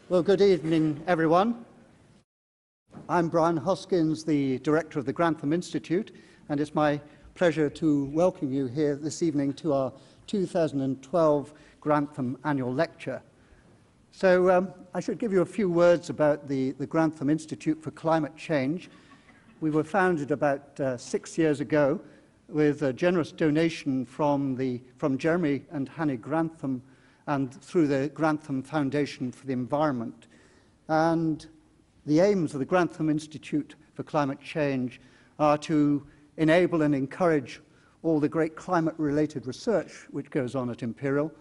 Well, good evening, everyone. I'm Brian Hoskins, the Director of the Grantham Institute, and it's my pleasure to welcome you here this evening to our 2012 Grantham Annual Lecture. So I should give you a few words about the Grantham Institute for Climate Change. We were founded about 6 years ago with a generous donation from Jeremy and Hanny Grantham and through the Grantham Foundation for the Environment. And the aims of the Grantham Institute for Climate Change are to enable and encourage all the great climate-related research which goes on at Imperial,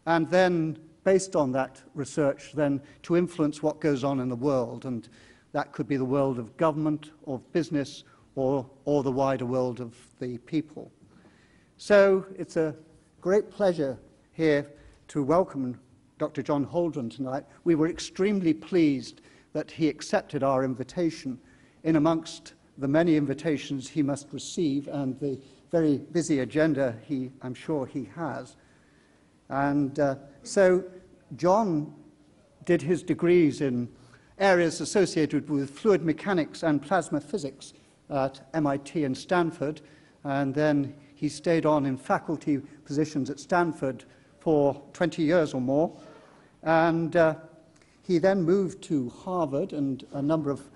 and then, based on that research, then to influence what goes on in the world. And that could be the world of government, of business, or the wider world of the people. So it's a great pleasure here to welcome Dr. John Holdren tonight. We were extremely pleased that he accepted our invitation in amongst the many invitations he must receive and the very busy agenda I'm sure he has. And so John did his degrees in areas associated with fluid mechanics and plasma physics at MIT and Stanford, and then he stayed on in faculty positions at Stanford for 20 years or more, and he then moved to Harvard and a number of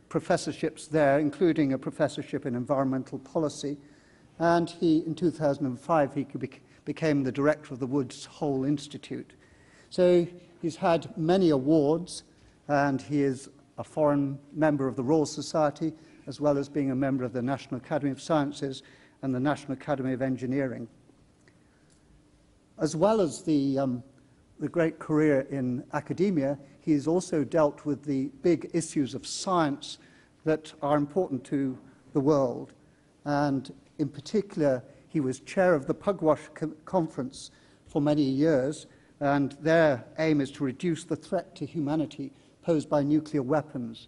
professorships there, including a professorship in environmental policy, and in 2005 he became the director of the Woods Hole Institute. So he's had many awards, and he is a foreign member of the Royal Society, as well as being a member of the National Academy of Sciences and the National Academy of Engineering. As well as the great career in academia, he's also dealt with the big issues of science that are important to the world. And in particular, he was chair of the Pugwash Conference for many years, and their aim is to reduce the threat to humanity posed by nuclear weapons.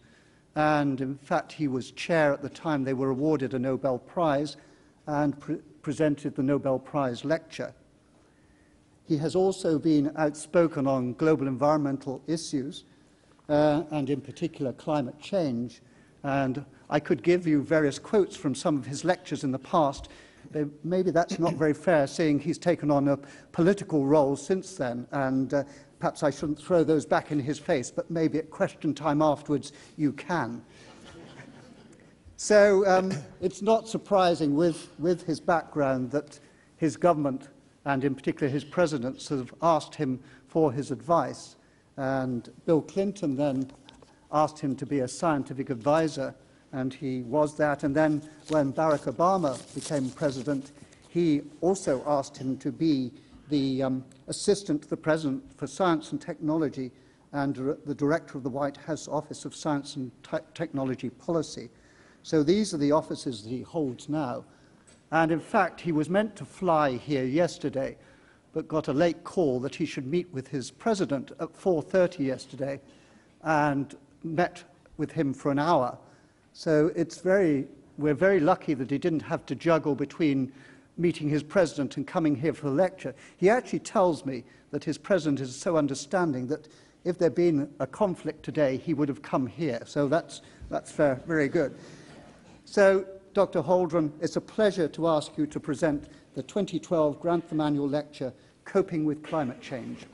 And in fact, he was chair at the time they were awarded a Nobel Prize and presented the Nobel Prize lecture. He has also been outspoken on global environmental issues, and in particular climate change. And I could give you various quotes from some of his lectures in the past. Maybe that's not very fair, seeing he's taken on a political role since then, and perhaps I shouldn't throw those back in his face, but maybe at question time afterwards you can. So it's not surprising with his background that his government, and in particular his presidents, have asked him for his advice. And Bill Clinton then asked him to be a scientific advisor, and he was that. And then when Barack Obama became president, he also asked him to be the assistant to the president for science and technology and the director of the White House Office of Science and Technology Policy. So these are the offices that he holds now. And in fact, he was meant to fly here yesterday, but got a late call that he should meet with his president at 4:30 yesterday, and met with him for an hour. So we're very lucky that he didn't have to juggle between meeting his president and coming here for the lecture. He actually tells me that his president is so understanding that if there'd been a conflict today, he would have come here. So that's very good. So, Dr. Holdren, it's a pleasure to ask you to present the 2012 Grantham Annual Lecture, Coping with Climate Change.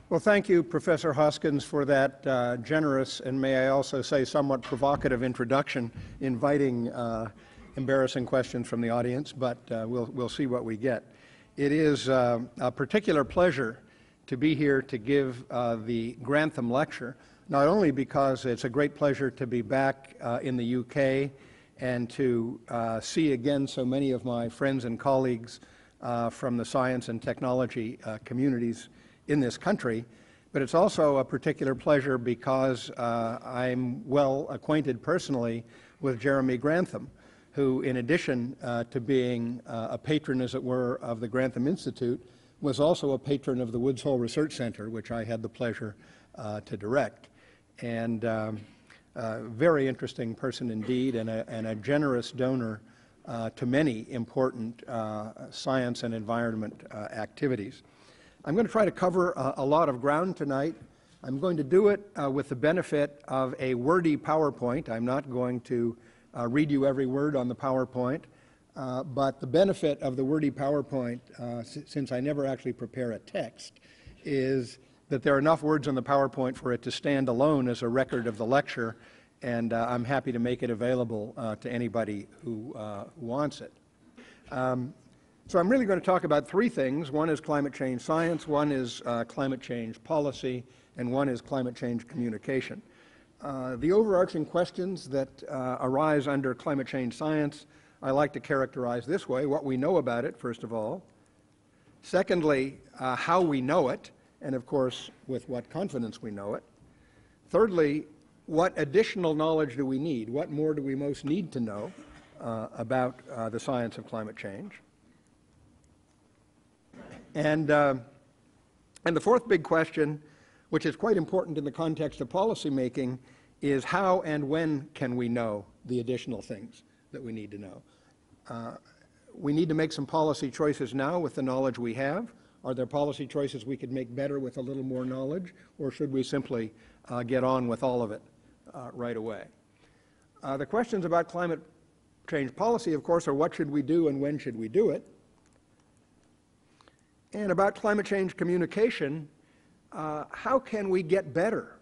Well, thank you, Professor Hoskins, for that generous and, may I also say, somewhat provocative introduction, inviting embarrassing questions from the audience, but we'll see what we get. It is a particular pleasure to be here to give the Grantham Lecture, not only because it's a great pleasure to be back in the UK and to see again so many of my friends and colleagues from the science and technology communities in this country, but it's also a particular pleasure because I'm well acquainted personally with Jeremy Grantham, who, in addition to being a patron, as it were, of the Grantham Institute, was also a patron of the Woods Hole Research Center, which I had the pleasure to direct. And very interesting person indeed, and a generous donor to many important science and environment activities. I'm going to try to cover a lot of ground tonight. I'm going to do it with the benefit of a wordy PowerPoint. I'm not going to read you every word on the PowerPoint, but the benefit of the wordy PowerPoint, since I never actually prepare a text, is that there are enough words on the PowerPoint for it to stand alone as a record of the lecture, and I'm happy to make it available to anybody who wants it. So I'm really going to talk about three things. One is climate change science, one is climate change policy, and one is climate change communication. The overarching questions that arise under climate change science, I like to characterize this way: what we know about it, first of all. Secondly, how we know it, and of course, with what confidence we know it. Thirdly, what additional knowledge do we need? What more do we most need to know about the science of climate change? And the fourth big question, which is quite important in the context of policy making, is how and when can we know the additional things that we need to know? We need to make some policy choices now with the knowledge we have. Are there policy choices we could make better with a little more knowledge, or should we simply get on with all of it right away? The questions about climate change policy, of course, are what should we do and when should we do it? And about climate change communication, how can we get better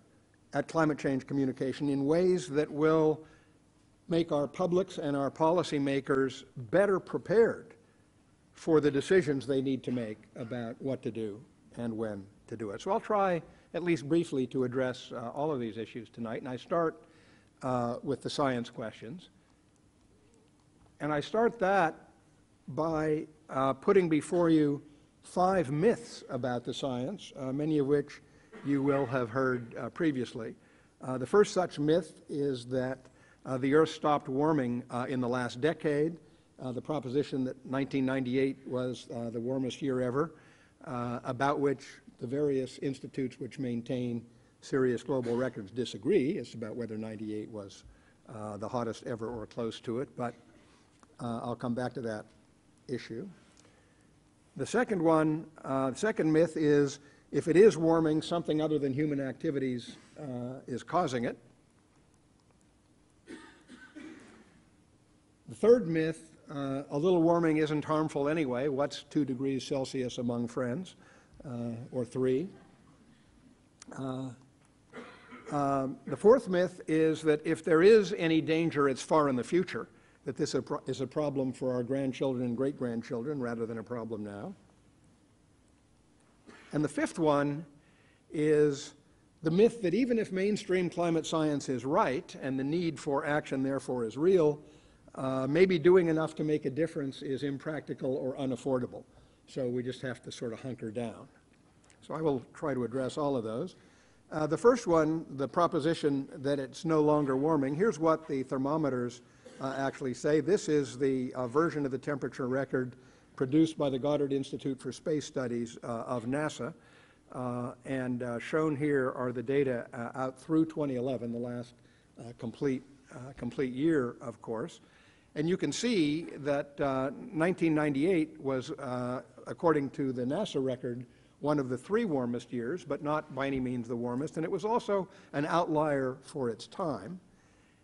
at climate change communication in ways that will make our publics and our policymakers better prepared for the decisions they need to make about what to do and when to do it? So I'll try, at least briefly, to address all of these issues tonight. And I start with the science questions. And I start that by putting before you 5 myths about the science, many of which you will have heard previously. The first such myth is that the Earth stopped warming in the last decade. The proposition that 1998 was the warmest year ever, about which the various institutes which maintain serious global records disagree. It's about whether 98 was the hottest ever or close to it, but I'll come back to that issue. The second one, the second myth is if it is warming, something other than human activities is causing it. The third myth, a little warming isn't harmful anyway. What's 2 degrees Celsius among friends, or 3? The fourth myth is that if there is any danger, it's far in the future, that this is a problem for our grandchildren and great-grandchildren rather than a problem now. And the fifth one is the myth that even if mainstream climate science is right and the need for action therefore is real, maybe doing enough to make a difference is impractical or unaffordable. So we just have to sort of hunker down. So I will try to address all of those. The first one, the proposition that it's no longer warming, here's what the thermometers actually say. This is the version of the temperature record produced by the Goddard Institute for Space Studies of NASA. And shown here are the data out through 2011, the last complete year, of course. And you can see that 1998 was, according to the NASA record, one of the 3 warmest years, but not by any means the warmest. And it was also an outlier for its time.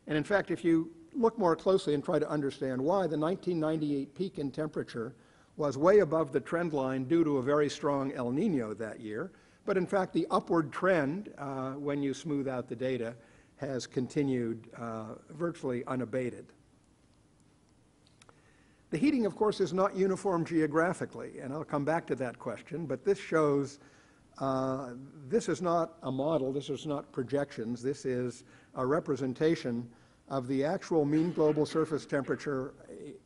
And in fact, if you look more closely and try to understand why, the 1998 peak in temperature was way above the trend line due to a very strong El Nino that year. But in fact, the upward trend, when you smooth out the data, has continued virtually unabated. The heating, of course, is not uniform geographically, and I'll come back to that question, but this shows this is not a model, this is not projections, this is a representation of the actual mean global surface temperature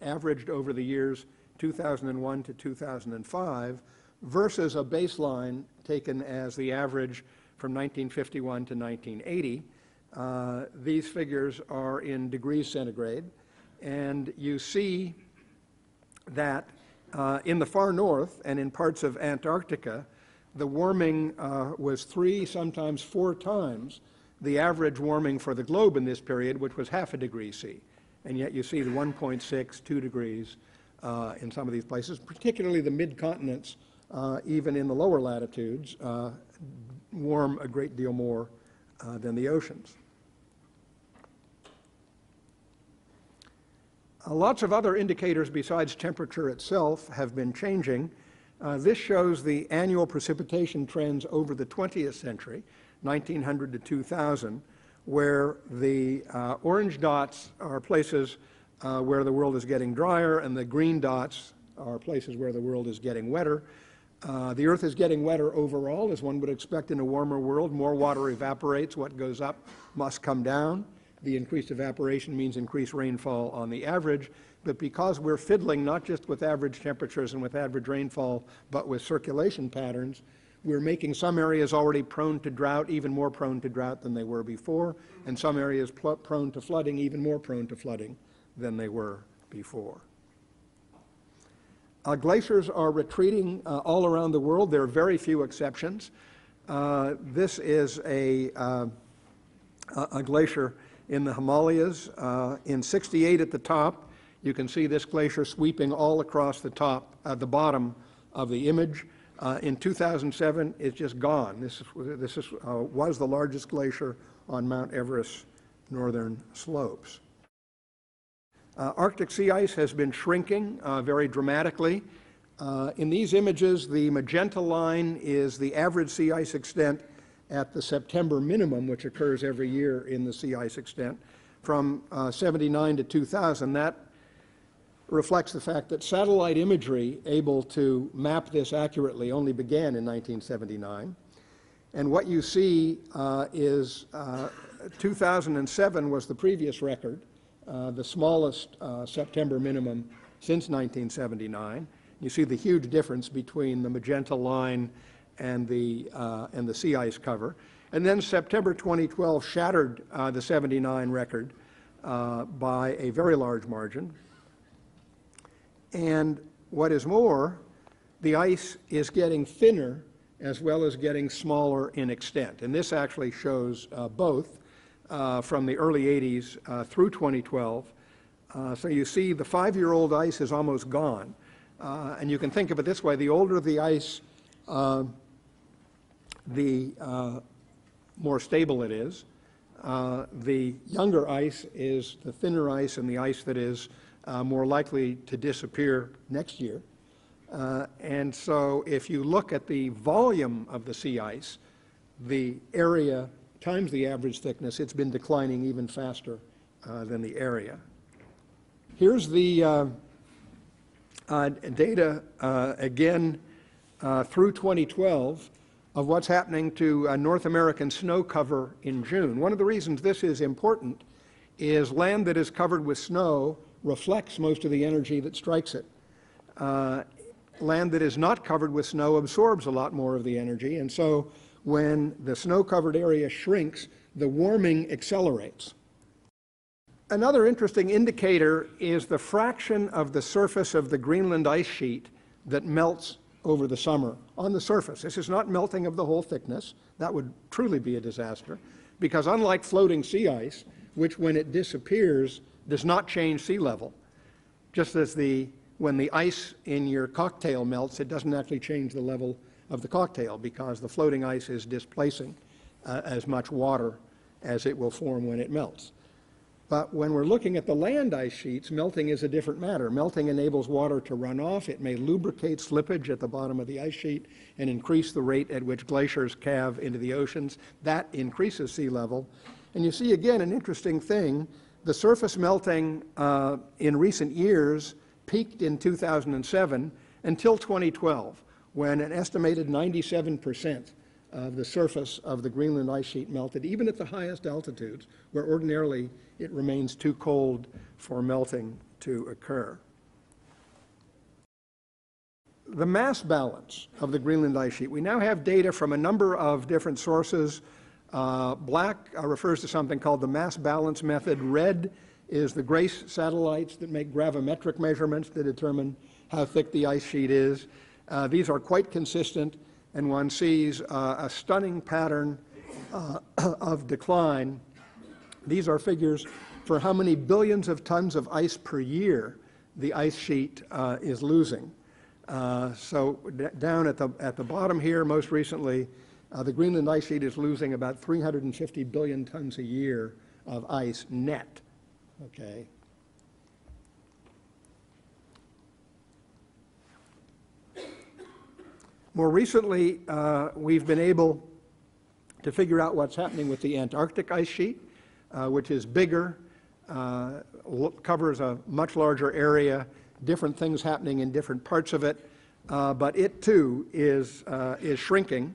averaged over the years 2001 to 2005 versus a baseline taken as the average from 1951 to 1980. These figures are in degrees centigrade, and you see that in the far north and in parts of Antarctica, the warming was 3, sometimes 4 times the average warming for the globe in this period, which was 0.5 degree C. and yet you see the 1.6, 2 degrees in some of these places, particularly the mid-continents, even in the lower latitudes, warm a great deal more than the oceans. Lots of other indicators besides temperature itself have been changing. This shows the annual precipitation trends over the 20th century, 1900 to 2000, where the orange dots are places where the world is getting drier, and the green dots are places where the world is getting wetter. The Earth is getting wetter overall, as one would expect in a warmer world. More water evaporates. What goes up must come down. The increased evaporation means increased rainfall on the average. But because we're fiddling not just with average temperatures and with average rainfall, but with circulation patterns, we're making some areas already prone to drought, even more prone to drought than they were before, and some areas prone to flooding, even more prone to flooding than they were before. Glaciers are retreating all around the world. There are very few exceptions. This is a glacier in the Himalayas. In '68 at the top, you can see this glacier sweeping all across the top, the bottom of the image. In 2007, it's just gone. This was the largest glacier on Mount Everest's northern slopes. Arctic sea ice has been shrinking very dramatically. In these images, the magenta line is the average sea ice extent at the September minimum, which occurs every year in the sea ice extent. From '79 to 2000, that reflects the fact that satellite imagery able to map this accurately only began in 1979. And what you see is 2007 was the previous record, the smallest September minimum since 1979. You see the huge difference between the magenta line and the sea ice cover. And then September 2012 shattered the '79 record by a very large margin. And what is more, the ice is getting thinner as well as getting smaller in extent. And this actually shows both from the early '80s through 2012. So you see the 5-year-old ice is almost gone. And you can think of it this way: the older the ice, the more stable it is. The younger ice is the thinner ice, and the ice that is more likely to disappear next year. And so if you look at the volume of the sea ice, the area times the average thickness, it's been declining even faster than the area. Here's the data again through 2012 of what's happening to North American snow cover in June. One of the reasons this is important is land that is covered with snow reflects most of the energy that strikes it. Land that is not covered with snow absorbs a lot more of the energy, and so when the snow-covered area shrinks, the warming accelerates. Another interesting indicator is the fraction of the surface of the Greenland ice sheet that melts over the summer on the surface. This is not melting of the whole thickness. That would truly be a disaster, because unlike floating sea ice, which when it disappears does not change sea level, just as when the ice in your cocktail melts, it doesn't actually change the level of the cocktail, because the floating ice is displacing as much water as it will form when it melts. But when we're looking at the land ice sheets, melting is a different matter. Melting enables water to run off. It may lubricate slippage at the bottom of the ice sheet and increase the rate at which glaciers calve into the oceans. That increases sea level. And you see, again, an interesting thing. The surface melting in recent years peaked in 2007 until 2012, when an estimated 97% of the surface of the Greenland ice sheet melted, even at the highest altitudes, where ordinarily it remains too cold for melting to occur. The mass balance of the Greenland ice sheet. We now have data from a number of different sources. Black refers to something called the mass balance method. Red is the GRACE satellites that make gravimetric measurements to determine how thick the ice sheet is. These are quite consistent, and one sees a stunning pattern of decline. These are figures for how many billions of tons of ice per year the ice sheet is losing. Down at the bottom here, most recently, the Greenland ice sheet is losing about 350 billion tons a year of ice net. Okay. More recently, we've been able to figure out what's happening with the Antarctic ice sheet, which is bigger, covers a much larger area, different things happening in different parts of it, but it too is shrinking,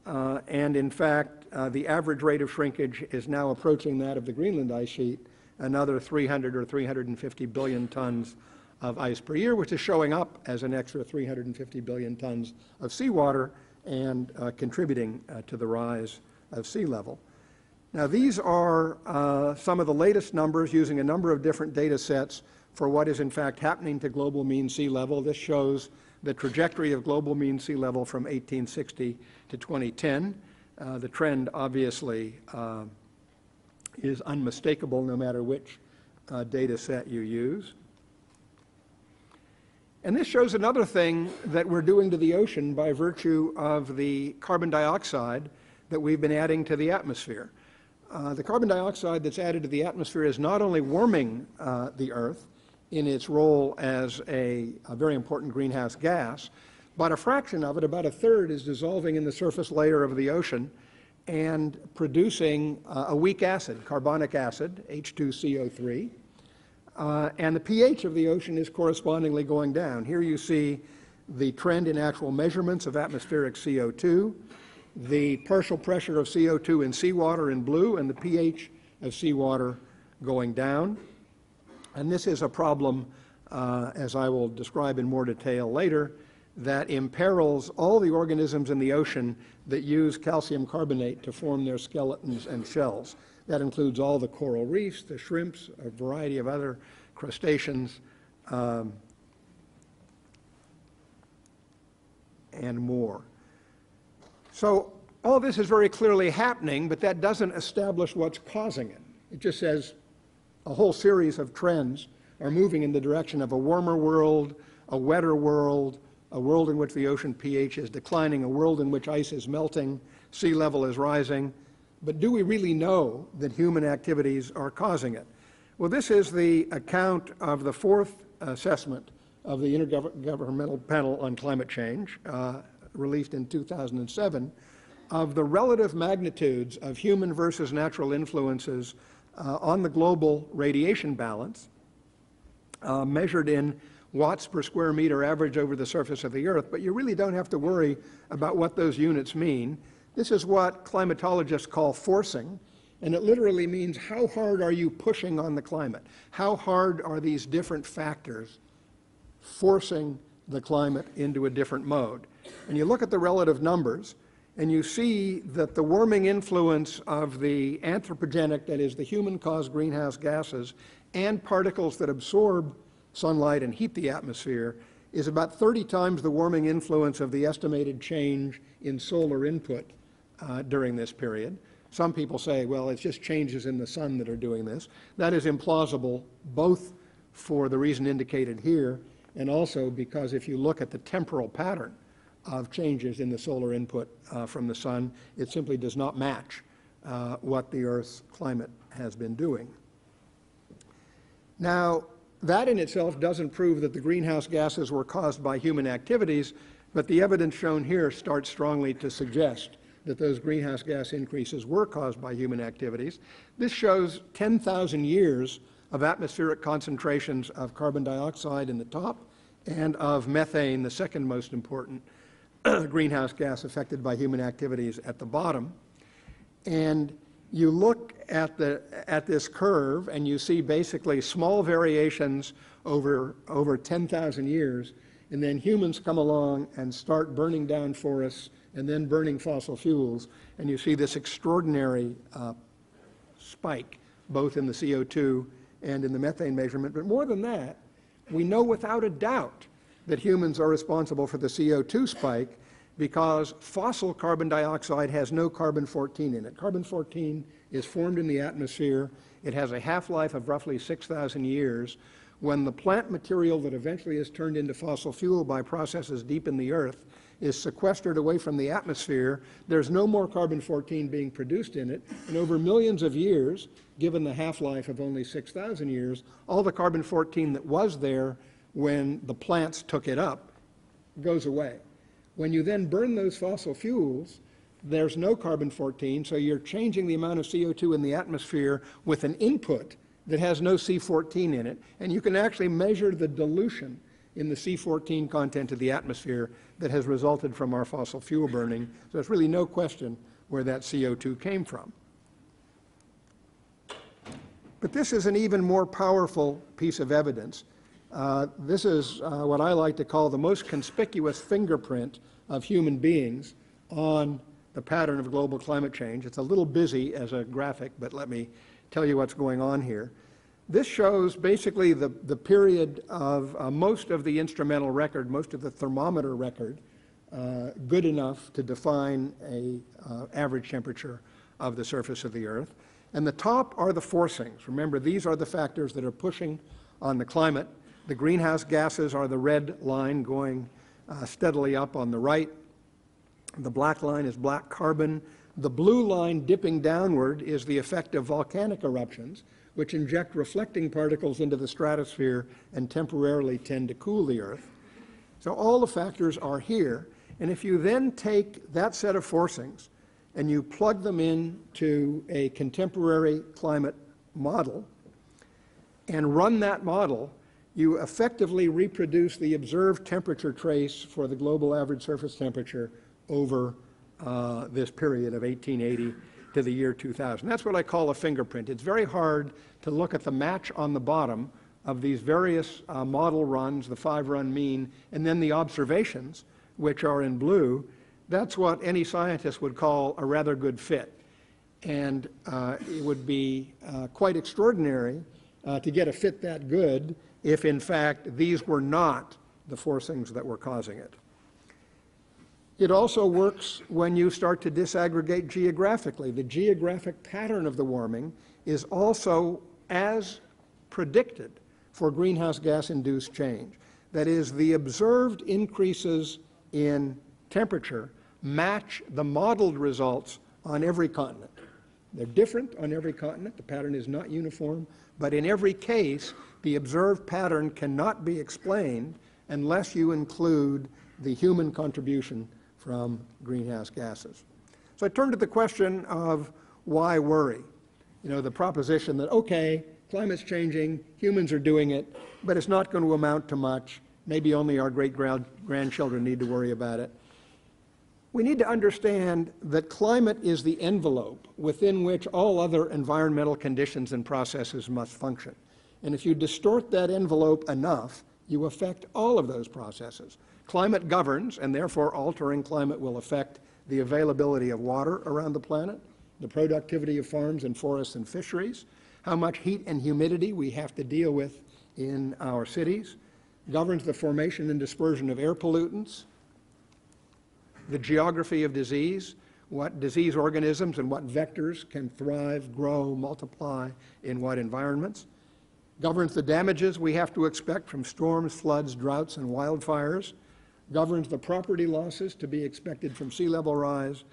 and in fact, the average rate of shrinkage is now approaching that of the Greenland ice sheet, another 300 or 350 billion tons of ice per year, which is showing up as an extra 350 billion tons of seawater and contributing to the rise of sea level. Now, these are some of the latest numbers using a number of different data sets for what is in fact happening to global mean sea level. This shows the trajectory of global mean sea level from 1860 to 2010. The trend obviously is unmistakable no matter which data set you use. And this shows another thing that we're doing to the ocean by virtue of the carbon dioxide that we've been adding to the atmosphere. The carbon dioxide that's added to the atmosphere is not only warming the Earth in its role as a very important greenhouse gas, but a fraction of it, about a third, is dissolving in the surface layer of the ocean and producing a weak acid, carbonic acid, H2CO3. And the pH of the ocean is correspondingly going down. Here you see the trend in actual measurements of atmospheric CO2, the partial pressure of CO2 in seawater in blue, and the pH of seawater going down. And this is a problem, as I will describe in more detail later, that imperils all the organisms in the ocean that use calcium carbonate to form their skeletons and shells. That includes all the coral reefs, the shrimps, a variety of other crustaceans, and more. So all this is very clearly happening, but that doesn't establish what's causing it. It just says a whole series of trends are moving in the direction of a warmer world, a wetter world, a world in which the ocean pH is declining, a world in which ice is melting, sea level is rising. But do we really know that human activities are causing it? Well, this is the account of the fourth assessment of the Intergovernmental Panel on Climate Change, released in 2007, of the relative magnitudes of human versus natural influences on the global radiation balance, measured in watts per square meter average over the surface of the Earth. But you really don't have to worry about what those units mean. This is what climatologists call forcing, and it literally means how hard are you pushing on the climate? How hard are these different factors forcing the climate into a different mode? And you look at the relative numbers, and you see that the warming influence of the anthropogenic, that is the human-caused greenhouse gases, and particles that absorb sunlight and heat the atmosphere, is about 30 times the warming influence of the estimated change in solar input during this period. Some people say, well, it's just changes in the sun that are doing this. That is implausible, both for the reason indicated here, and also because if you look at the temporal pattern of changes in the solar input from the sun, it simply does not match what the Earth's climate has been doing. Now, that in itself doesn't prove that the greenhouse gases were caused by human activities, but the evidence shown here starts strongly to suggest that those greenhouse gas increases were caused by human activities. This shows 10,000 years of atmospheric concentrations of carbon dioxide in the top and of methane, the second most important greenhouse gas affected by human activities, at the bottom. And you look at this curve and you see basically small variations over 10,000 years, and then humans come along and start burning down forests and then burning fossil fuels, and you see this extraordinary spike, both in the CO2 and in the methane measurement. But more than that, we know without a doubt that humans are responsible for the CO2 spike, because fossil carbon dioxide has no carbon-14 in it. Carbon-14 is formed in the atmosphere. It has a half-life of roughly 6,000 years. When the plant material that eventually is turned into fossil fuel by processes deep in the earth is sequestered away from the atmosphere, there's no more carbon-14 being produced in it. And over millions of years, given the half-life of only 6,000 years, all the carbon-14 that was there when the plants took it up goes away. When you then burn those fossil fuels, there's no carbon-14, so you're changing the amount of CO2 in the atmosphere with an input that has no C14 in it, and you can actually measure the dilution in the C14 content of the atmosphere that has resulted from our fossil fuel burning. So there's really no question where that CO2 came from. But this is an even more powerful piece of evidence. This is what I like to call the most conspicuous fingerprint of human beings on the pattern of global climate change. It's a little busy as a graphic, but let me tell you what's going on here. This shows basically the period of most of the instrumental record, most of the thermometer record, good enough to define a average temperature of the surface of the Earth. And the top are the forcings. Remember, these are the factors that are pushing on the climate. The greenhouse gases are the red line going steadily up on the right. The black line is black carbon. The blue line dipping downward is the effect of volcanic eruptions, which inject reflecting particles into the stratosphere and temporarily tend to cool the Earth. So all the factors are here. And if you then take that set of forcings and you plug them into a contemporary climate model and run that model, you effectively reproduce the observed temperature trace for the global average surface temperature over this period of 1880 to the year 2000. That's what I call a fingerprint. It's very hard to look at the match on the bottom of these various model runs, the 5-run mean, and then the observations, which are in blue. That's what any scientist would call a rather good fit. And it would be quite extraordinary to get a fit that good if, in fact, these were not the forcings that were causing it. It also works when you start to disaggregate geographically. The geographic pattern of the warming is also as predicted for greenhouse gas-induced change. That is, the observed increases in temperature match the modeled results on every continent. They're different on every continent. The pattern is not uniform. But in every case, the observed pattern cannot be explained unless you include the human contribution from greenhouse gases. So I turn to the question of why worry? You know, the proposition that, okay, climate's changing, humans are doing it, but it's not going to amount to much. Maybe only our great-grandchildren need to worry about it. We need to understand that climate is the envelope within which all other environmental conditions and processes must function. And if you distort that envelope enough, you affect all of those processes. Climate governs, and therefore altering climate will affect the availability of water around the planet, the productivity of farms and forests and fisheries, how much heat and humidity we have to deal with in our cities, governs the formation and dispersion of air pollutants, the geography of disease, what disease organisms and what vectors can thrive, grow, multiply in what environments, governs the damages we have to expect from storms, floods, droughts, and wildfires, governs the property losses to be expected from sea level rise,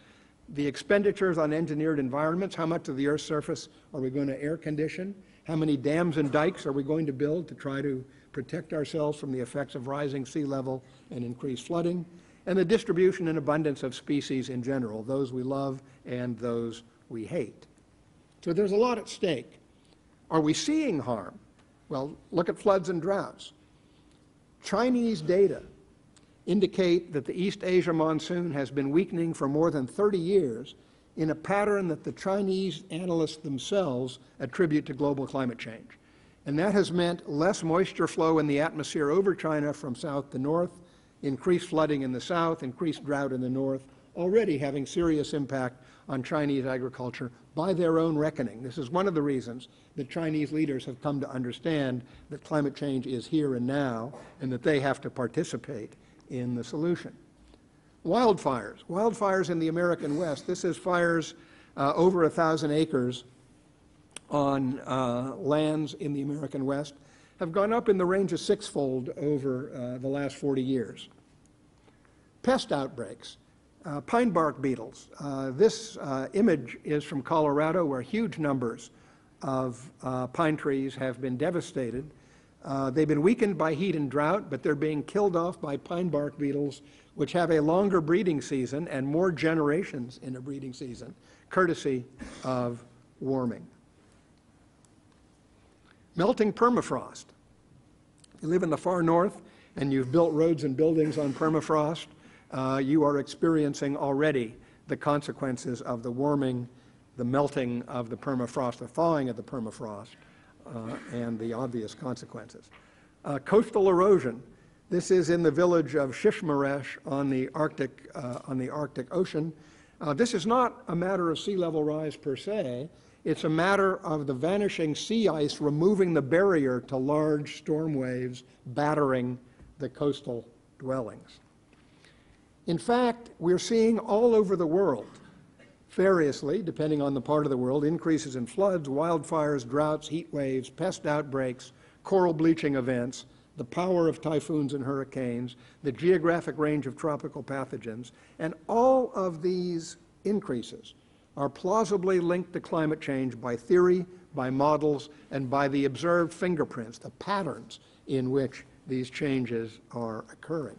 the expenditures on engineered environments, how much of the Earth's surface are we going to air condition, how many dams and dikes are we going to build to try to protect ourselves from the effects of rising sea level and increased flooding, and the distribution and abundance of species in general, those we love and those we hate. So there's a lot at stake. Are we seeing harm? Well, look at floods and droughts. Chinese data indicate that the East Asia monsoon has been weakening for more than 30 years in a pattern that the Chinese analysts themselves attribute to global climate change. And that has meant less moisture flow in the atmosphere over China from south to north, increased flooding in the south, increased drought in the north, already having serious impact on Chinese agriculture by their own reckoning. This is one of the reasons that Chinese leaders have come to understand that climate change is here and now and that they have to participate in the solution. Wildfires. Wildfires in the American West. This is fires over 1,000 acres on lands in the American West, have gone up in the range of sixfold over the last 40 years. Pest outbreaks. Pine bark beetles. This image is from Colorado, where huge numbers of pine trees have been devastated. They've been weakened by heat and drought, but they're being killed off by pine bark beetles, which have a longer breeding season and more generations in a breeding season, courtesy of warming. Melting permafrost. If you live in the far north and you've built roads and buildings on permafrost, you are experiencing already the consequences of the warming, the melting of the permafrost, the thawing of the permafrost, and the obvious consequences. Coastal erosion. This is in the village of Shishmaresh on the Arctic Ocean. This is not a matter of sea level rise per se. It's a matter of the vanishing sea ice removing the barrier to large storm waves battering the coastal dwellings. In fact, we're seeing all over the world, variously, depending on the part of the world, increases in floods, wildfires, droughts, heat waves, pest outbreaks, coral bleaching events, the power of typhoons and hurricanes, the geographic range of tropical pathogens, and all of these increases are plausibly linked to climate change by theory, by models, and by the observed fingerprints, the patterns in which these changes are occurring.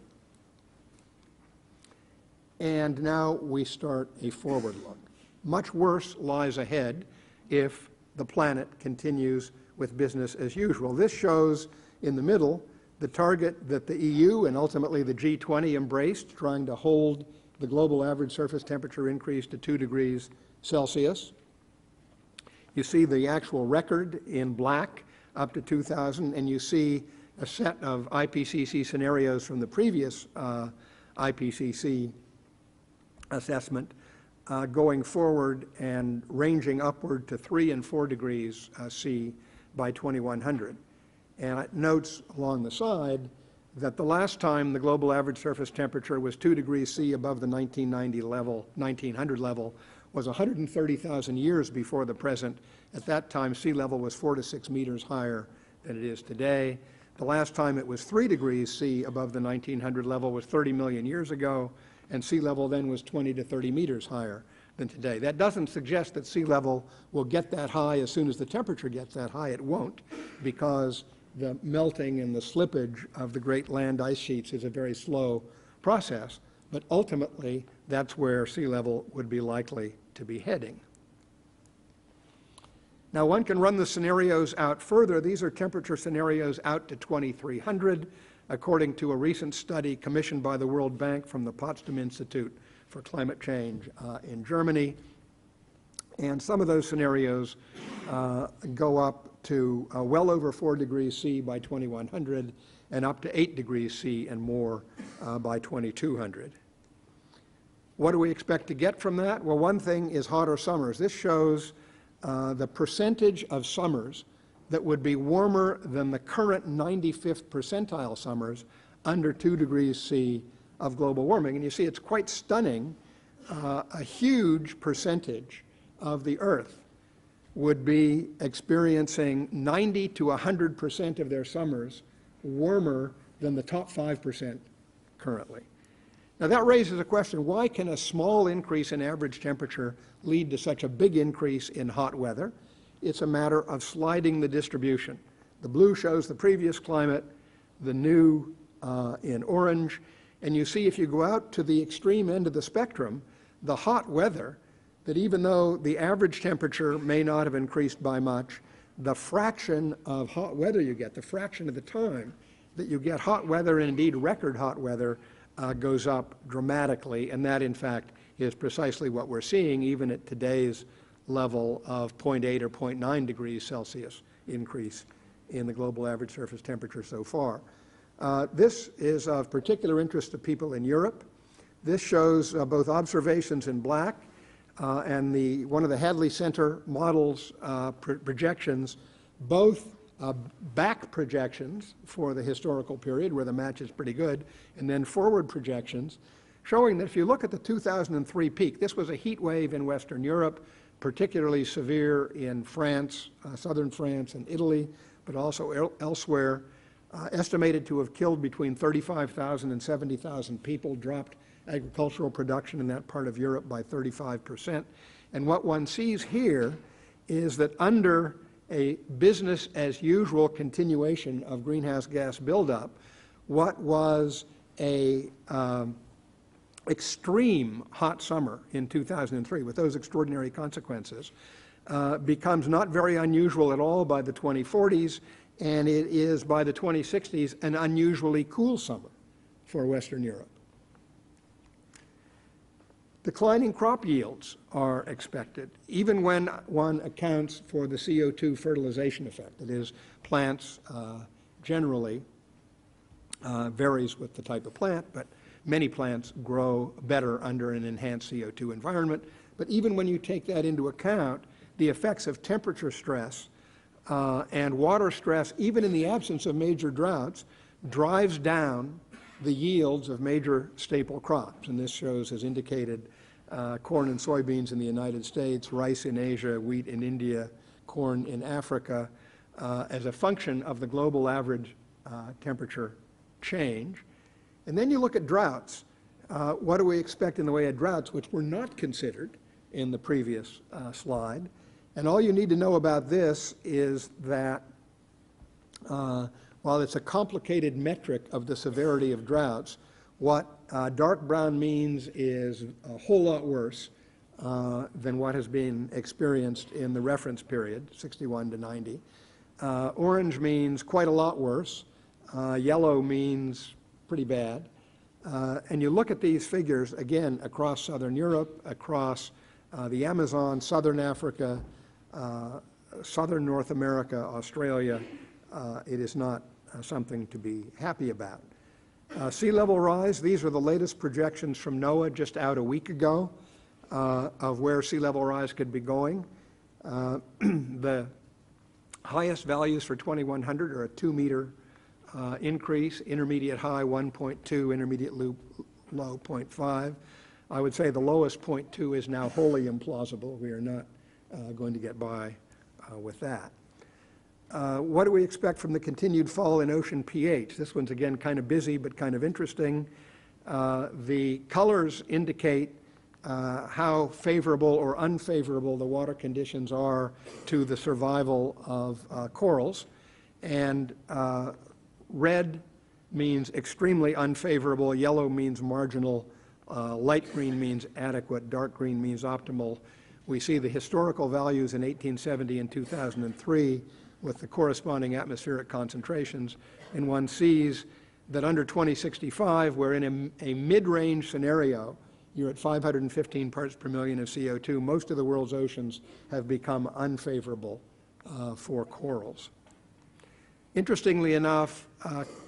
And now we start a forward look. Much worse lies ahead if the planet continues with business as usual. This shows in the middle the target that the EU and ultimately the G20 embraced, trying to hold the global average surface temperature increase to 2 degrees Celsius. You see the actual record in black up to 2000, and you see a set of IPCC scenarios from the previous IPCC assessment going forward and ranging upward to 3 and 4 degrees C by 2100. And it notes along the side that the last time the global average surface temperature was 2 degrees C above the 1900 level was 130,000 years before the present. At that time, sea level was 4 to 6 meters higher than it is today. The last time it was 3 degrees C above the 1900 level was 30 million years ago, and sea level then was 20 to 30 meters higher than today. That doesn't suggest that sea level will get that high as soon as the temperature gets that high. It won't, because the melting and the slippage of the great land ice sheets is a very slow process, but ultimately that's where sea level would be likely to be heading. Now, one can run the scenarios out further. These are temperature scenarios out to 2300, according to a recent study commissioned by the World Bank from the Potsdam Institute for Climate Change in Germany. And some of those scenarios go up to well over 4 degrees C by 2100 and up to 8 degrees C and more by 2200. What do we expect to get from that? Well, one thing is hotter summers. This shows the percentage of summers that would be warmer than the current 95th percentile summers under 2 degrees C of global warming. And you see it's quite stunning. A huge percentage of the Earth would be experiencing 90 to 100% of their summers warmer than the top 5% currently. Now that raises a question: why can a small increase in average temperature lead to such a big increase in hot weather? It's a matter of sliding the distribution. The blue shows the previous climate, the new in orange, and you see if you go out to the extreme end of the spectrum, the hot weather, that even though the average temperature may not have increased by much, the fraction of hot weather you get, the fraction of the time that you get hot weather, and indeed record hot weather, goes up dramatically, and that in fact is precisely what we're seeing even at today's level of 0.8 or 0.9 degrees Celsius increase in the global average surface temperature so far. This is of particular interest to people in Europe. This shows both observations in black and one of the Hadley Center models projections, both back projections for the historical period where the match is pretty good, and then forward projections showing that if you look at the 2003 peak, this was a heat wave in Western Europe, particularly severe in France, southern France and Italy, but also elsewhere, estimated to have killed between 35,000 and 70,000 people, dropped agricultural production in that part of Europe by 35%. And what one sees here is that under a business as usual continuation of greenhouse gas buildup, what was a extreme hot summer in 2003 with those extraordinary consequences becomes not very unusual at all by the 2040s, and it is by the 2060s an unusually cool summer for Western Europe. Declining crop yields are expected, even when one accounts for the CO2 fertilization effect. That is, plants generally varies with the type of plant, but many plants grow better under an enhanced CO2 environment. But even when you take that into account, the effects of temperature stress and water stress, even in the absence of major droughts, drives down the yields of major staple crops. And this shows, as indicated, corn and soybeans in the United States, rice in Asia, wheat in India, corn in Africa, as a function of the global average temperature change. And then you look at droughts. What do we expect in the way of droughts, which were not considered in the previous slide? And all you need to know about this is that while it's a complicated metric of the severity of droughts, what dark brown means is a whole lot worse than what has been experienced in the reference period, 61 to 90. Orange means quite a lot worse. Yellow means pretty bad. And you look at these figures, again, across southern Europe, across the Amazon, southern Africa, southern North America, Australia. It is not something to be happy about. Sea level rise, these are the latest projections from NOAA just out a week ago of where sea level rise could be going. The highest values for 2100 are a 2-meter increase, intermediate high 1.2, intermediate low 0.5. I would say the lowest 0.2 is now wholly implausible. We are not going to get by with that. What do we expect from the continued fall in ocean pH? This one's again kind of busy but kind of interesting. The colors indicate how favorable or unfavorable the water conditions are to the survival of corals. And red means extremely unfavorable, yellow means marginal, light green means adequate, dark green means optimal. We see the historical values in 1870 and 2003 with the corresponding atmospheric concentrations, and one sees that under 2065, we're in a mid-range scenario. You're at 515 parts per million of CO2. Most of the world's oceans have become unfavorable for corals. Interestingly enough,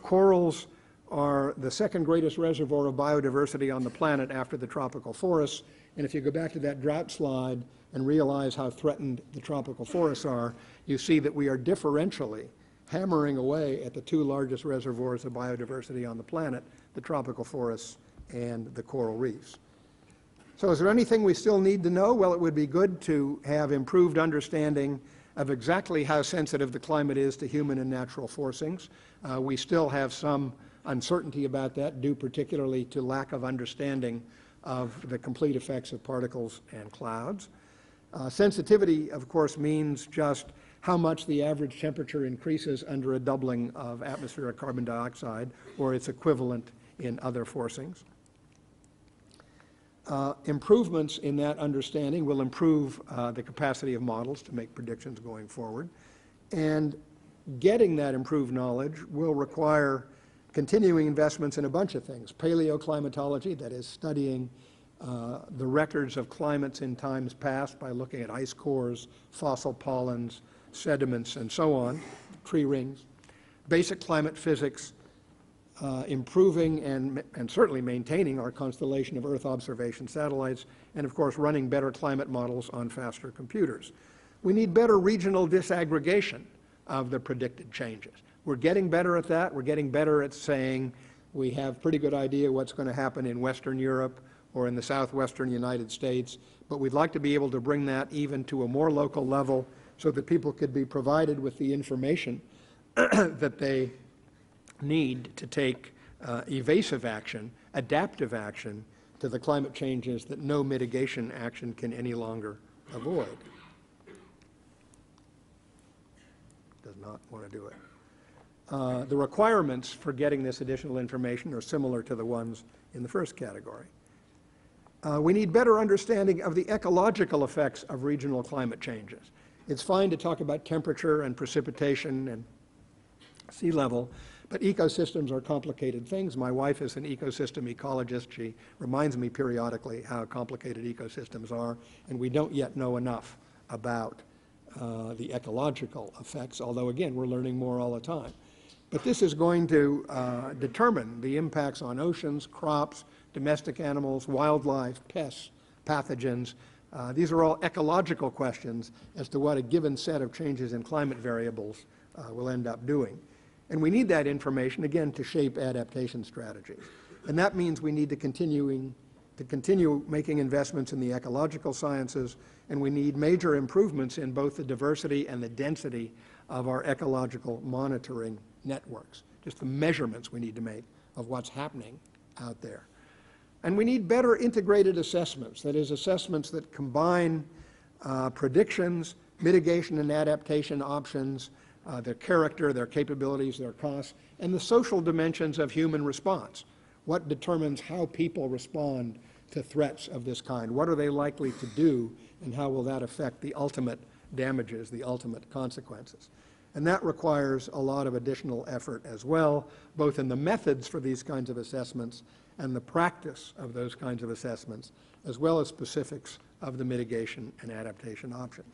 corals are the second greatest reservoir of biodiversity on the planet after the tropical forests. And if you go back to that drought slide and realize how threatened the tropical forests are, you see that we are differentially hammering away at the two largest reservoirs of biodiversity on the planet, the tropical forests and the coral reefs. So is there anything we still need to know? Well, it would be good to have improved understanding of exactly how sensitive the climate is to human and natural forcings. We still have some uncertainty about that, due particularly to lack of understanding of the complete effects of particles and clouds. Sensitivity, of course, means just how much the average temperature increases under a doubling of atmospheric carbon dioxide or its equivalent in other forcings. Improvements in that understanding will improve the capacity of models to make predictions going forward. And getting that improved knowledge will require continuing investments in a bunch of things. Paleoclimatology, that is studying the records of climates in times past by looking at ice cores, fossil pollens, sediments, and so on, tree rings. Basic climate physics, improving and certainly maintaining our constellation of Earth observation satellites, and of course running better climate models on faster computers. We need better regional disaggregation of the predicted changes. We're getting better at that. We're getting better at saying We have pretty good idea what's going to happen in Western Europe or in the southwestern United States, but we'd like to be able to bring that even to a more local level so that people could be provided with the information that they need to take evasive action, adaptive action to the climate changes that no mitigation action can any longer avoid. Does not want to do it. The requirements for getting this additional information are similar to the ones in the first category. We need better understanding of the ecological effects of regional climate changes. It's fine to talk about temperature and precipitation and sea level, but ecosystems are complicated things. My wife is an ecosystem ecologist. She reminds me periodically how complicated ecosystems are, and we don't yet know enough about the ecological effects, although again, we're learning more all the time. But this is going to determine the impacts on oceans, crops, domestic animals, wildlife, pests, pathogens. These are all ecological questions as to what a given set of changes in climate variables will end up doing. And we need that information, again, to shape adaptation strategies. And that means we need to continue making investments in the ecological sciences, and we need major improvements in both the diversity and the density of our ecological monitoring networks, just the measurements we need to make of what's happening out there. And we need better integrated assessments, that is, assessments that combine predictions, mitigation and adaptation options, their character, their capabilities, their costs, and the social dimensions of human response. What determines how people respond to threats of this kind? What are they likely to do, and how will that affect the ultimate damages, the ultimate consequences? And that requires a lot of additional effort as well, both in the methods for these kinds of assessments and the practice of those kinds of assessments, as well as specifics of the mitigation and adaptation options.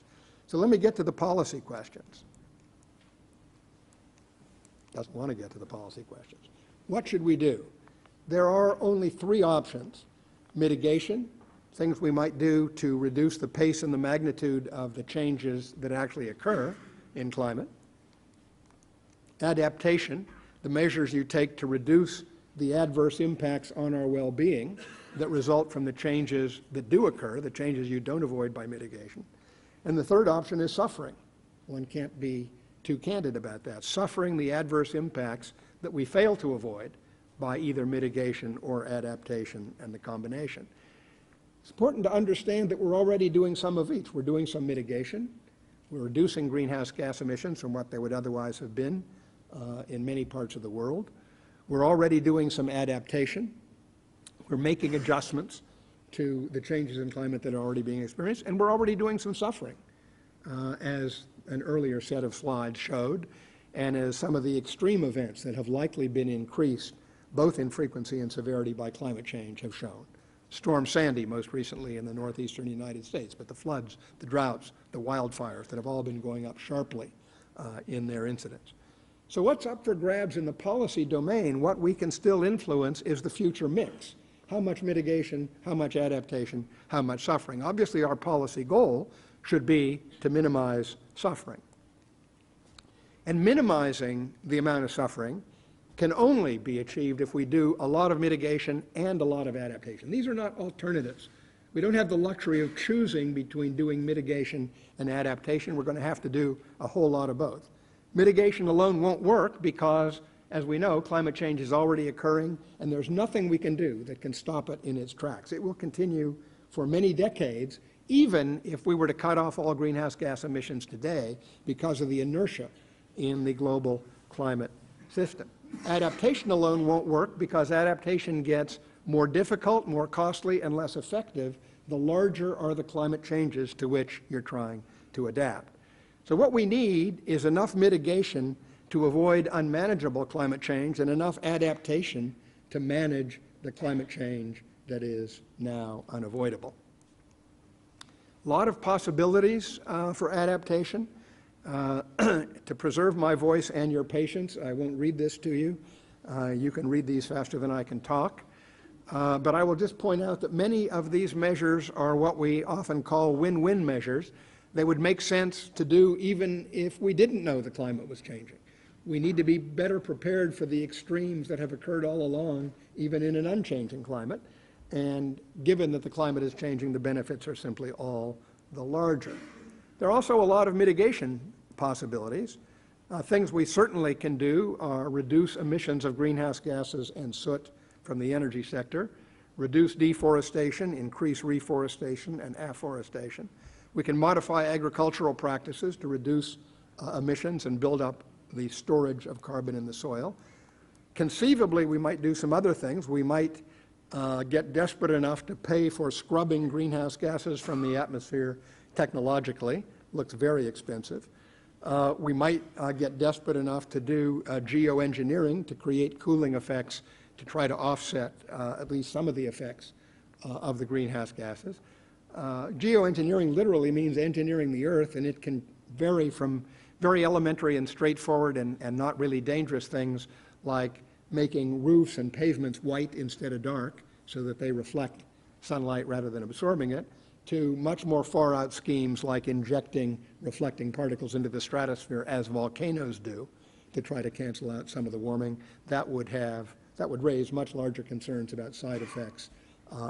So let me get to the policy questions. Doesn't want to get to the policy questions. What should we do? There are only three options. Mitigation, things we might do to reduce the pace and the magnitude of the changes that actually occur in climate. Adaptation, the measures you take to reduce the adverse impacts on our well-being that result from the changes that do occur, the changes you don't avoid by mitigation. And the third option is suffering. One can't be too candid about that. Suffering the adverse impacts that we fail to avoid by either mitigation or adaptation and the combination. It's important to understand that we're already doing some of each. We're doing some mitigation. We're reducing greenhouse gas emissions from what they would otherwise have been in many parts of the world. We're already doing some adaptation. We're making adjustments to the changes in climate that are already being experienced, and we're already doing some suffering, as an earlier set of slides showed, and as some of the extreme events that have likely been increased, both in frequency and severity by climate change, have shown. Storm Sandy, most recently in the northeastern United States, but the floods, the droughts, the wildfires that have all been going up sharply in their incidence. So what's up for grabs in the policy domain? What we can still influence is the future mix. How much mitigation, how much adaptation, how much suffering? Obviously, our policy goal should be to minimize suffering. And minimizing the amount of suffering can only be achieved if we do a lot of mitigation and a lot of adaptation. These are not alternatives. We don't have the luxury of choosing between doing mitigation and adaptation. We're going to have to do a whole lot of both. Mitigation alone won't work because, as we know, climate change is already occurring, and there's nothing we can do that can stop it in its tracks. It will continue for many decades, even if we were to cut off all greenhouse gas emissions today because of the inertia in the global climate system. Adaptation alone won't work because adaptation gets more difficult, more costly, and less effective the larger are the climate changes to which you're trying to adapt. So what we need is enough mitigation to avoid unmanageable climate change and enough adaptation to manage the climate change that is now unavoidable. A lot of possibilities for adaptation. To preserve my voice and your patience, I won't read this to you. You can read these faster than I can talk. But I will just point out that many of these measures are what we often call win-win measures. They would make sense to do even if we didn't know the climate was changing. we need to be better prepared for the extremes that have occurred all along, even in an unchanging climate. And given that the climate is changing, the benefits are simply all the larger. There are also a lot of mitigation possibilities. Things we certainly can do are reduce emissions of greenhouse gases and soot from the energy sector, reduce deforestation, increase reforestation and afforestation. We can modify agricultural practices to reduce emissions and build up the storage of carbon in the soil. Conceivably, we might do some other things. We might get desperate enough to pay for scrubbing greenhouse gases from the atmosphere technologically. Looks very expensive. We might get desperate enough to do geoengineering to create cooling effects to try to offset at least some of the effects of the greenhouse gases. Geoengineering literally means engineering the earth, and it can vary from very elementary and straightforward and not really dangerous things like making roofs and pavements white instead of dark so that they reflect sunlight rather than absorbing it, to much more far out schemes like injecting reflecting particles into the stratosphere as volcanoes do to try to cancel out some of the warming. That would raise much larger concerns about side effects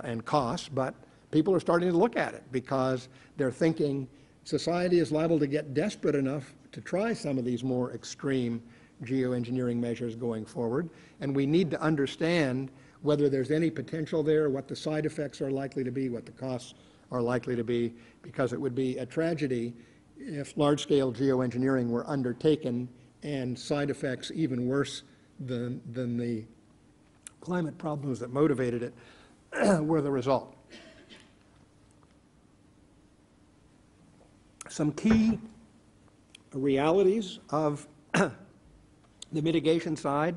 and costs, but people are starting to look at it because they're thinking society is liable to get desperate enough to try some of these more extreme geoengineering measures going forward, and we need to understand whether there's any potential there, what the side effects are likely to be, what the costs are likely to be, because it would be a tragedy if large-scale geoengineering were undertaken and side effects even worse than the climate problems that motivated it were the result. Some key realities of the mitigation side.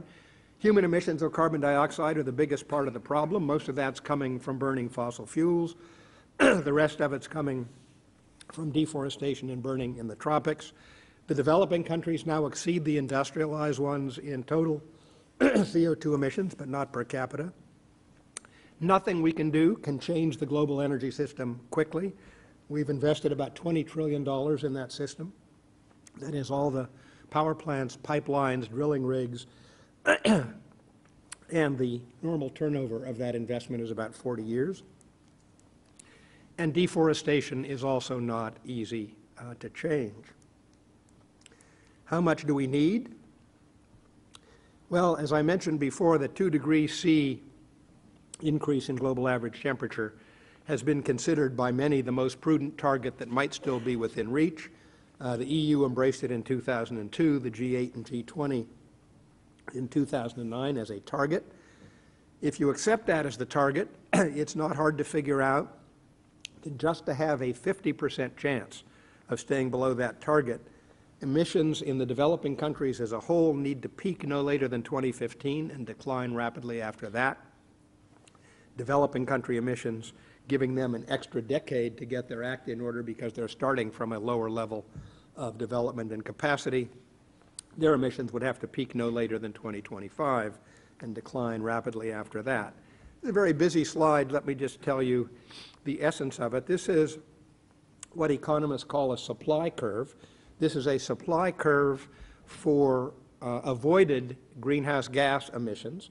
Human emissions of carbon dioxide are the biggest part of the problem. Most of that's coming from burning fossil fuels. The rest of it's coming from deforestation and burning in the tropics. The developing countries now exceed the industrialized ones in total CO2 emissions, but not per capita. Nothing we can do can change the global energy system quickly. We've invested about $20 trillion in that system. That is all the power plants, pipelines, drilling rigs, and the normal turnover of that investment is about 40 years. And deforestation is also not easy to change. How much do we need? Well, as I mentioned before, the 2 degrees C increase in global average temperature has been considered by many the most prudent target that might still be within reach. The EU embraced it in 2002, the G8 and G20 in 2009 as a target. If you accept that as the target, it's not hard to figure out that just to have a 50% chance of staying below that target, emissions in the developing countries as a whole need to peak no later than 2015 and decline rapidly after that. Developing country emissions giving them an extra decade to get their act in order because they're starting from a lower level of development and capacity. Their emissions would have to peak no later than 2025 and decline rapidly after that. It's a very busy slide. Let me just tell you the essence of it. This is what economists call a supply curve. This is a supply curve for avoided greenhouse gas emissions.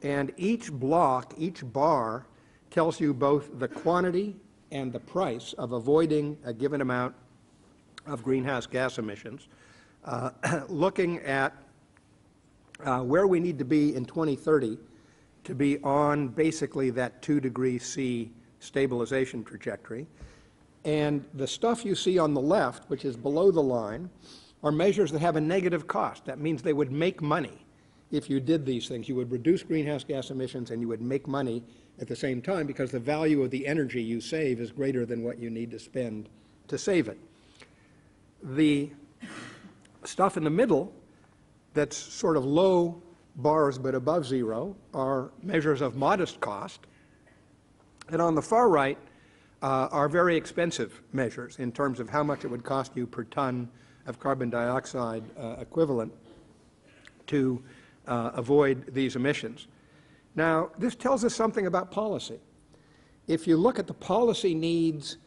And each block, each bar, tells you both the quantity and the price of avoiding a given amount of greenhouse gas emissions, looking at where we need to be in 2030 to be on basically that 2 degrees C stabilization trajectory. And the stuff you see on the left, which is below the line, are measures that have a negative cost. That means they would make money if you did these things. You would reduce greenhouse gas emissions and you would make money at the same time because the value of the energy you save is greater than what you need to spend to save it. The stuff in the middle that's sort of low bars but above zero are measures of modest cost. And on the far right are very expensive measures in terms of how much it would cost you per ton of carbon dioxide equivalent to avoid these emissions. Now, this tells us something about policy. If you look at the policy needs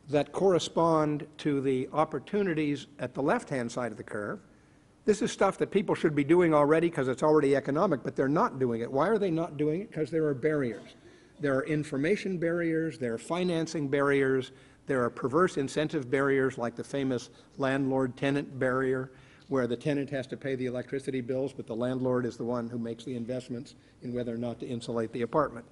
that correspond to the opportunities at the left-hand side of the curve, This is stuff that people should be doing already because it's already economic, but they're not doing it. Why are they not doing it? Because there are barriers. There are information barriers, there are financing barriers, there are perverse incentive barriers like the famous landlord-tenant barrier, where the tenant has to pay the electricity bills, but the landlord is the one who makes the investments in whether or not to insulate the apartment.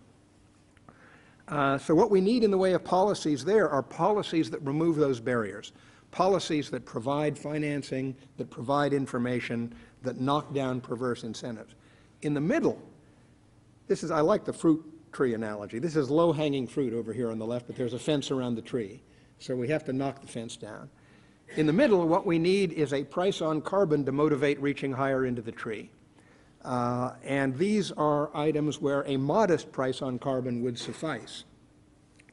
So what we need in the way of policies there are policies that remove those barriers, policies that provide financing, that provide information, that knock down perverse incentives. In the middle, I like the fruit tree analogy. This is low-hanging fruit over here on the left, but there's a fence around the tree, so we have to knock the fence down. In the middle, what we need is a price on carbon to motivate reaching higher into the tree. And these are items where a modest price on carbon would suffice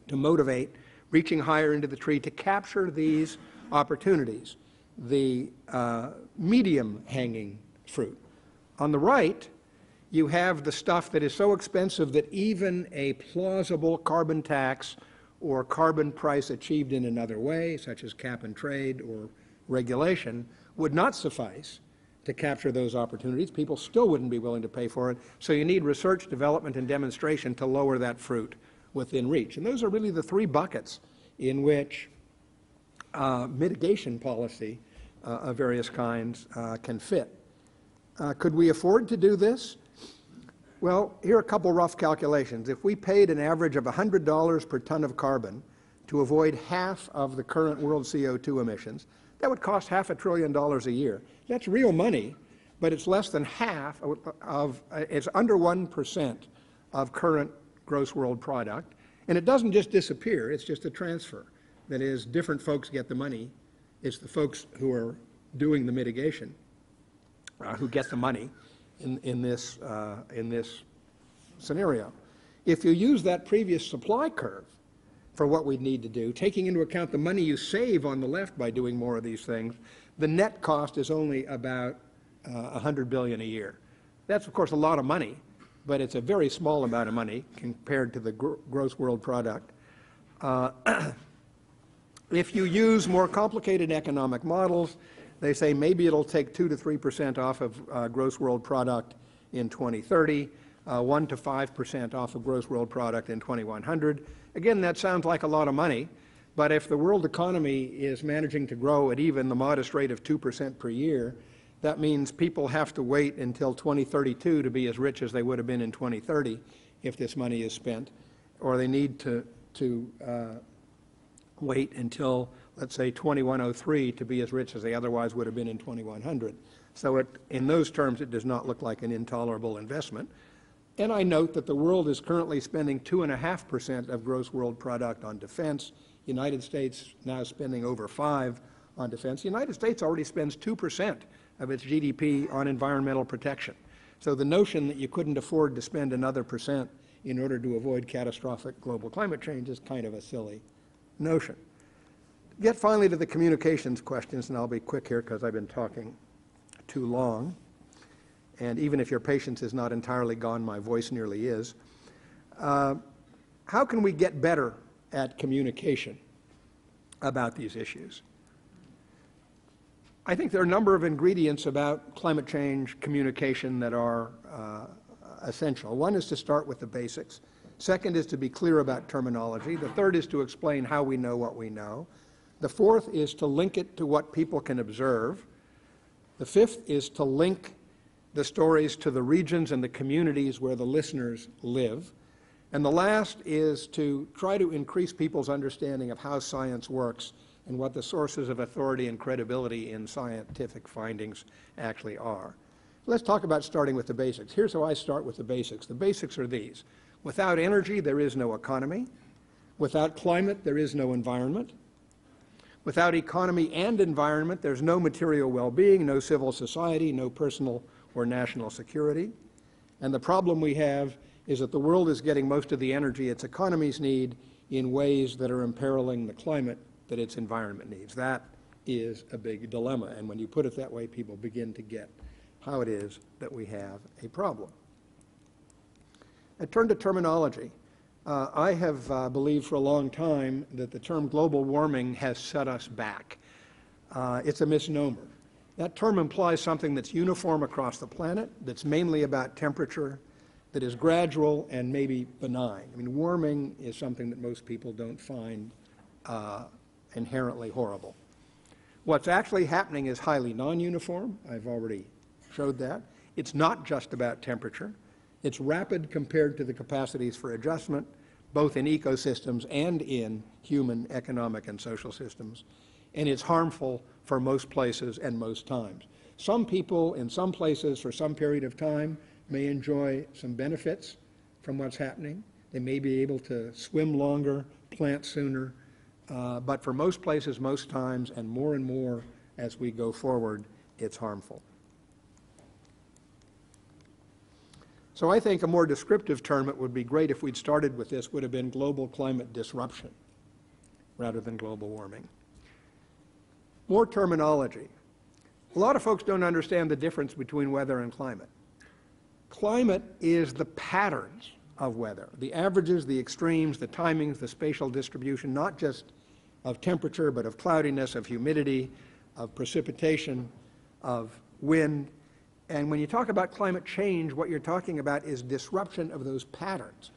to motivate reaching higher into the tree to capture these opportunities, the medium-hanging fruit. On the right, you have the stuff that is so expensive that even a plausible carbon tax or carbon price achieved in another way, such as cap and trade or regulation, would not suffice to capture those opportunities. People still wouldn't be willing to pay for it. So you need research, development, and demonstration to lower that fruit within reach. And those are really the three buckets in which mitigation policy of various kinds can fit. Could we afford to do this? Well, here are a couple rough calculations. If we paid an average of $100 per ton of carbon to avoid half of the current world CO2 emissions, that would cost $500 billion a year. That's real money, but it's less than half it's under 1% of current gross world product. And it doesn't just disappear, it's just a transfer. That is, different folks get the money. It's the folks who are doing the mitigation who get the money in this scenario. If you use that previous supply curve for what we need to do, taking into account the money you save on the left by doing more of these things, the net cost is only about $100 billion a year. That's, of course, a lot of money, but it's a very small amount of money compared to the gross world product. If you use more complicated economic models, they say maybe it'll take 2 to 3% off of gross world product in 2030, 1 to 5% off of gross world product in 2100. Again, that sounds like a lot of money, but if the world economy is managing to grow at even the modest rate of 2% per year, that means people have to wait until 2032 to be as rich as they would have been in 2030 if this money is spent, or they need to wait until, let's say, 2103 to be as rich as they otherwise would have been in 2100. So in those terms, it does not look like an intolerable investment. And I note that the world is currently spending 2.5% of gross world product on defense. United States now spending over 5% on defense. The United States already spends 2% of its GDP on environmental protection. So the notion that you couldn't afford to spend another percent in order to avoid catastrophic global climate change is kind of a silly notion. Get finally to the communications questions, and I'll be quick here because I've been talking too long. And even if your patience is not entirely gone, my voice nearly is. How can we get better at communication about these issues? I think there are a number of ingredients about climate change communication that are essential. One is to start with the basics. Second is to be clear about terminology. The third is to explain how we know what we know. The fourth is to link it to what people can observe. The fifth is to link the stories to the regions and the communities where the listeners live. And the last is to try to increase people's understanding of how science works and what the sources of authority and credibility in scientific findings actually are. Let's talk about starting with the basics. Here's how I start with the basics. The basics are these. Without energy, there is no economy. Without climate, there is no environment. Without economy and environment, there's no material well-being, no civil society, no personal or national security. And the problem we have is that the world is getting most of the energy its economies need in ways that are imperiling the climate that its environment needs. That is a big dilemma. And when you put it that way, people begin to get how it is that we have a problem. I turn to terminology. I have believed for a long time that the term global warming has set us back. It's a misnomer. That term implies something that's uniform across the planet, that's mainly about temperature, that is gradual and maybe benign. I mean, warming is something that most people don't find inherently horrible. What's actually happening is highly non-uniform. I've already showed that. It's not just about temperature. It's rapid compared to the capacities for adjustment, both in ecosystems and in human economic and social systems. And it's harmful for most places and most times. Some people in some places for some period of time may enjoy some benefits from what's happening. They may be able to swim longer, plant sooner, but for most places, most times, and more as we go forward, it's harmful. So I think a more descriptive term, it would be great if we'd started with this, would have been global climate disruption rather than global warming. More terminology. A lot of folks don't understand the difference between weather and climate. Climate is the patterns of weather, the averages, the extremes, the timings, the spatial distribution, not just of temperature, but of cloudiness, of humidity, of precipitation, of wind. And when you talk about climate change, what you're talking about is disruption of those patterns.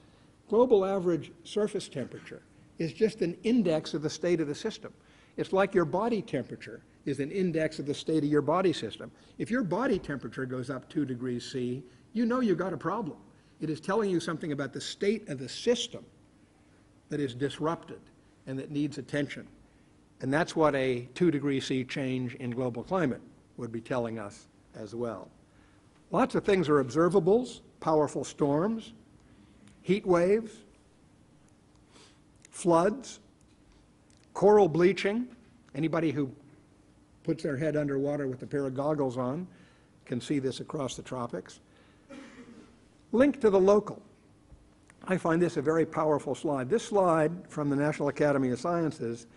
Global average surface temperature is just an index of the state of the system. It's like your body temperature is an index of the state of your body system. If your body temperature goes up 2 degrees C, you know you've got a problem. It is telling you something about the state of the system that is disrupted and that needs attention. And that's what a 2 degree C change in global climate would be telling us as well. Lots of things are observables: powerful storms, heat waves, floods, coral bleaching. Anybody who puts their head underwater with a pair of goggles on can see this across the tropics. Link to the local. I find this a very powerful slide. This slide from the National Academy of Sciences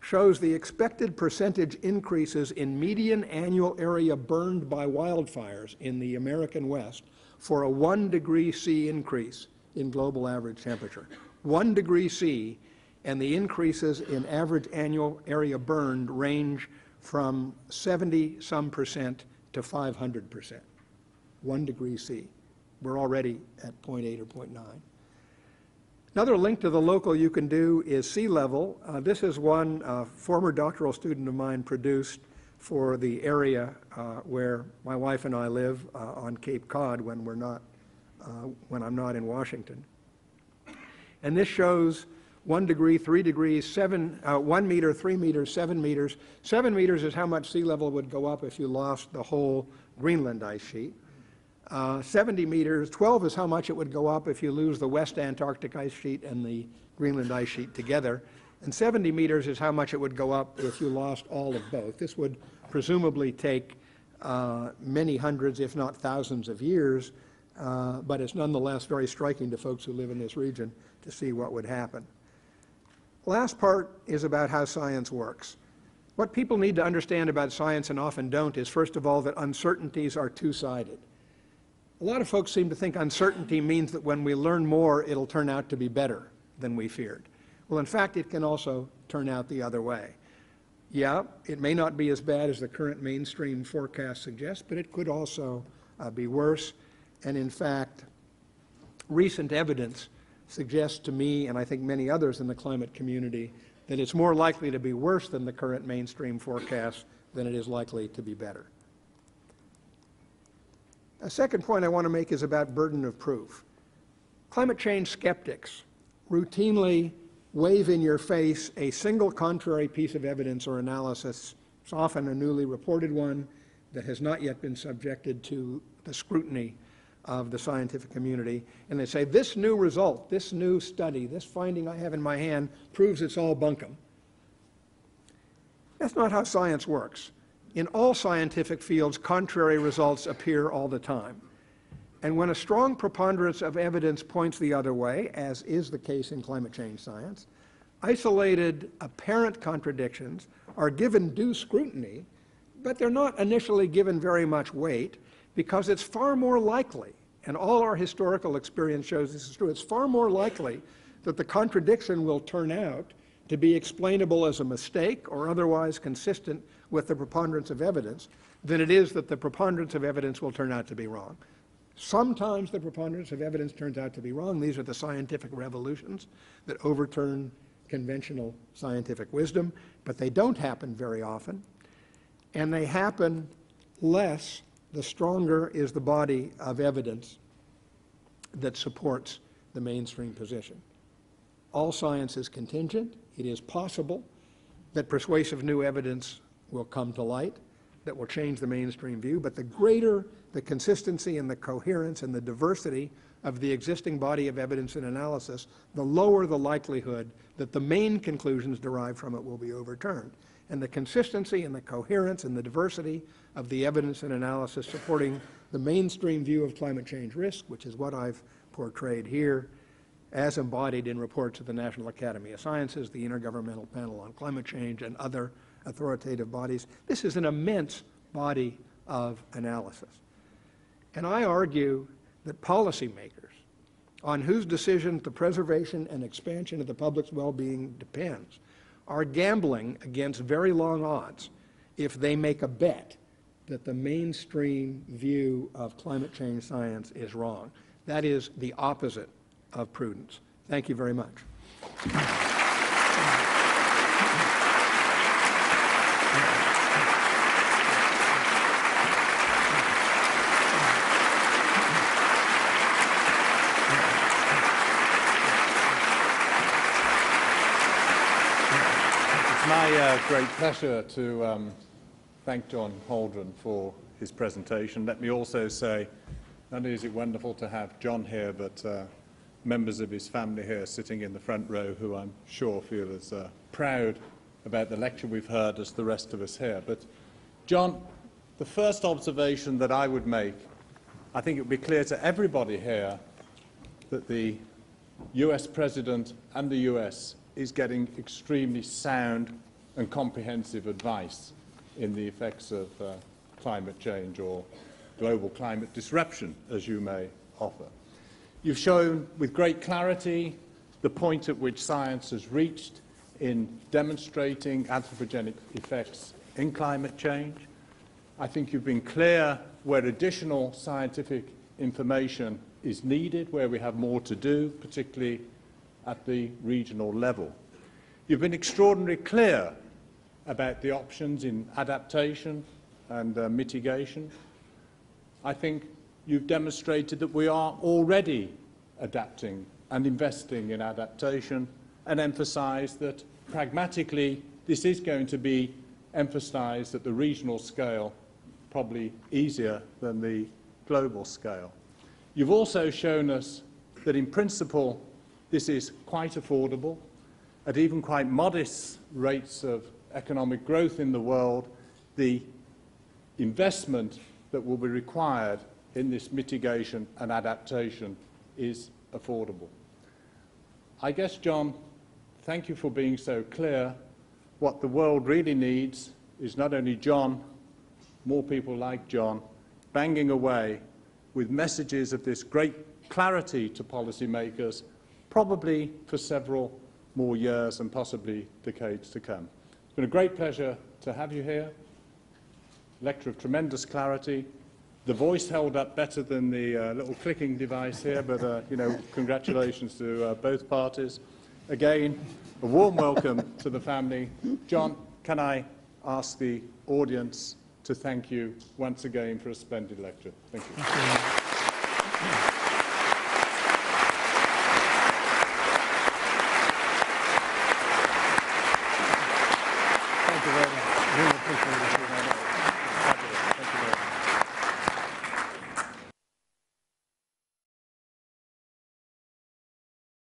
shows the expected percentage increases in median annual area burned by wildfires in the American West for a 1 degree C increase in global average temperature. 1 degree C, and the increases in average annual area burned range from 70-some% to 500%. 1 degree C. We're already at 0.8 or 0.9. Another link to the local you can do is sea level. This is one former doctoral student of mine produced for the area where my wife and I live on Cape Cod when I'm not in Washington. And this shows 1 degree, 3 degrees, 1 meter, 3 meters, 7 meters. 7 meters is how much sea level would go up if you lost the whole Greenland ice sheet. 70 meters, 12 is how much it would go up if you lose the West Antarctic ice sheet and the Greenland ice sheet together. And 70 meters is how much it would go up if you lost all of both. This would presumably take many hundreds, if not thousands of years, but it's nonetheless very striking to folks who live in this region to see what would happen. Last part is about how science works. What people need to understand about science and often don't is, first of all, that uncertainties are two-sided. A lot of folks seem to think uncertainty means that when we learn more, it'll turn out to be better than we feared. Well, in fact, it can also turn out the other way. Yeah, it may not be as bad as the current mainstream forecast suggests, but it could also be worse. And in fact, recent evidence suggests to me, and I think many others in the climate community, that it's more likely to be worse than the current mainstream forecast than it is likely to be better. A second point I want to make is about burden of proof. Climate change skeptics routinely wave in your face a single contrary piece of evidence or analysis. It's often a newly reported one that has not yet been subjected to the scrutiny of the scientific community. And they say, this new result, this new study, this finding I have in my hand proves it's all bunkum. That's not how science works. In all scientific fields, contrary results appear all the time. And when a strong preponderance of evidence points the other way, as is the case in climate change science, isolated apparent contradictions are given due scrutiny, but they're not initially given very much weight because it's far more likely, and all our historical experience shows this is true, it's far more likely that the contradiction will turn out to be explainable as a mistake or otherwise consistent with the preponderance of evidence than it is that the preponderance of evidence will turn out to be wrong. Sometimes the preponderance of evidence turns out to be wrong. These are the scientific revolutions that overturn conventional scientific wisdom, but they don't happen very often, and they happen less the stronger is the body of evidence that supports the mainstream position. All science is contingent. It is possible that persuasive new evidence will come to light that will change the mainstream view, but the greater the consistency and the coherence and the diversity of the existing body of evidence and analysis, the lower the likelihood that the main conclusions derived from it will be overturned. And the consistency and the coherence and the diversity of the evidence and analysis supporting the mainstream view of climate change risk, which is what I've portrayed here, as embodied in reports of the National Academy of Sciences, the Intergovernmental Panel on Climate Change, and other authoritative bodies. This is an immense body of analysis. And I argue that policymakers, on whose decisions the preservation and expansion of the public's well-being depends, are gambling against very long odds if they make a bet that the mainstream view of climate change science is wrong. That is the opposite of prudence. Thank you very much. It's my great pleasure to thank John Holdren for his presentation. Let me also say, not only is it wonderful to have John here, but members of his family here sitting in the front row who I'm sure feel as proud about the lecture we've heard as the rest of us here. But John, the first observation that I would make, I think it would be clear to everybody here that the US President and the US is getting extremely sound and comprehensive advice in the effects of climate change or global climate disruption, as you may offer. You've shown with great clarity the point at which science has reached in demonstrating anthropogenic effects in climate change. I think you've been clear where additional scientific information is needed, where we have more to do, particularly at the regional level. You've been extraordinarily clear about the options in adaptation and mitigation. I think you've demonstrated that we are already adapting and investing in adaptation, and emphasised that pragmatically this is going to be emphasised at the regional scale, probably easier than the global scale. You've also shown us that in principle this is quite affordable. At even quite modest rates of economic growth in the world, the investment that will be required in this mitigation and adaptation is affordable. I guess, John, thank you for being so clear. What the world really needs is not only John, more people like John, banging away with messages of this great clarity to policymakers, probably for several more years and possibly decades to come. It's been a great pleasure to have you here. Lecture of tremendous clarity. The voice held up better than the little clicking device here, but you know, congratulations to both parties. Again, a warm welcome to the family. John, can I ask the audience to thank you once again for a splendid lecture? Thank you.